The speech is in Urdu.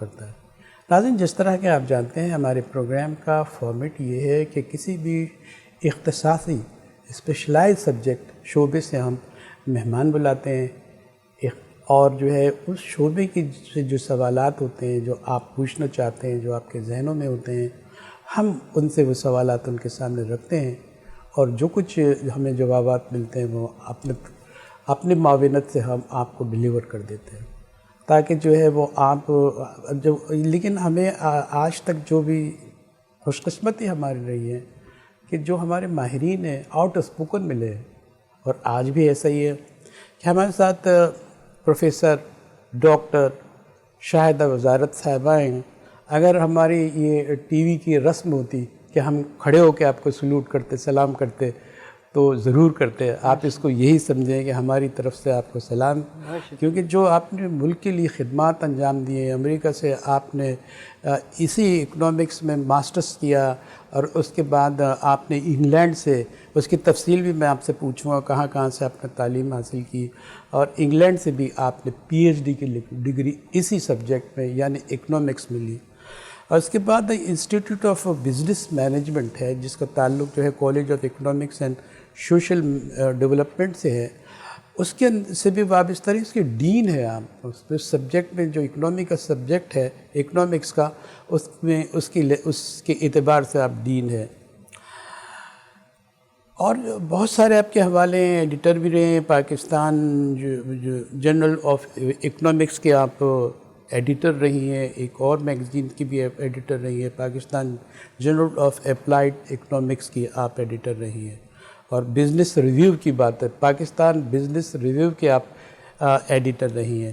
کرتا ہے۔ ناظرین، جس طرح کہ آپ جانتے ہیں ہمارے پروگرام کا فارمیٹ یہ ہے کہ کسی بھی اختصاصی اسپیشلائز سبجیکٹ شعبے سے ہم مہمان بلاتے ہیں، اور جو ہے اس شعبے کی جو سوالات ہوتے ہیں جو آپ پوچھنا چاہتے ہیں، جو آپ کے ذہنوں میں ہوتے ہیں، ہم ان سے وہ سوالات ان کے سامنے رکھتے ہیں، اور جو کچھ ہمیں جوابات ملتے ہیں وہ اپنے معاونت سے ہم آپ کو ڈیلیور کر دیتے ہیں، تاکہ جو ہے وہ آپ لیکن ہمیں آج تک جو بھی خوش قسمتی ہماری رہی ہے کہ جو ہمارے ماہرین ہیں آؤٹ اسپوکن ملے ہیں، اور آج بھی ایسا ہی ہے کہ ہمارے ساتھ پروفیسر ڈاکٹر شاہدہ وزارت صاحبہ ہیں۔ اگر ہماری یہ ٹی وی کی رسم ہوتی کہ ہم کھڑے ہو کے آپ کو سلوٹ کرتے، سلام کرتے، تو ضرور کرتے۔ آپ اس کو یہی سمجھیں کہ ہماری طرف سے آپ کو سلام، کیونکہ جو آپ نے ملک کے لیے خدمات انجام دیے، امریکہ سے آپ نے اسی اکنامکس میں ماسٹرز کیا، اور اس کے بعد آپ نے انگلینڈ سے، اس کی تفصیل بھی میں آپ سے پوچھوں گا کہاں کہاں سے آپ نے تعلیم حاصل کی، اور انگلینڈ سے بھی آپ نے پی ایچ ڈی کی ڈگری اسی سبجیکٹ میں یعنی اکنامکس میں لی، اور اس کے بعد انسٹیٹیوٹ آف بزنس مینجمنٹ ہے جس کا تعلق جو ہے college of economics and social development سے ہے، اس کے سے بھی وابستہ رہی، اس کے ڈین ہے آپ، اس سبجیکٹ میں جو اکنامی کا سبجیکٹ ہے اکنامکس کا، اس میں اس کے اعتبار سے آپ ڈین ہے، اور بہت سارے آپ کے حوالے ہیں، ایڈیٹر بھی رہے ہیں پاکستان جو جرنل آف اکنامکس کے آپ ایڈیٹر رہی ہیں، ایک اور میگزین کی بھی ایڈیٹر رہی ہے، Pakistan journal of applied economics کی آپ ایڈیٹر رہی ہیں، اور بزنس ریویو کی بات ہے، پاکستان بزنس ریویو کے آپ ایڈیٹر رہی ہیں۔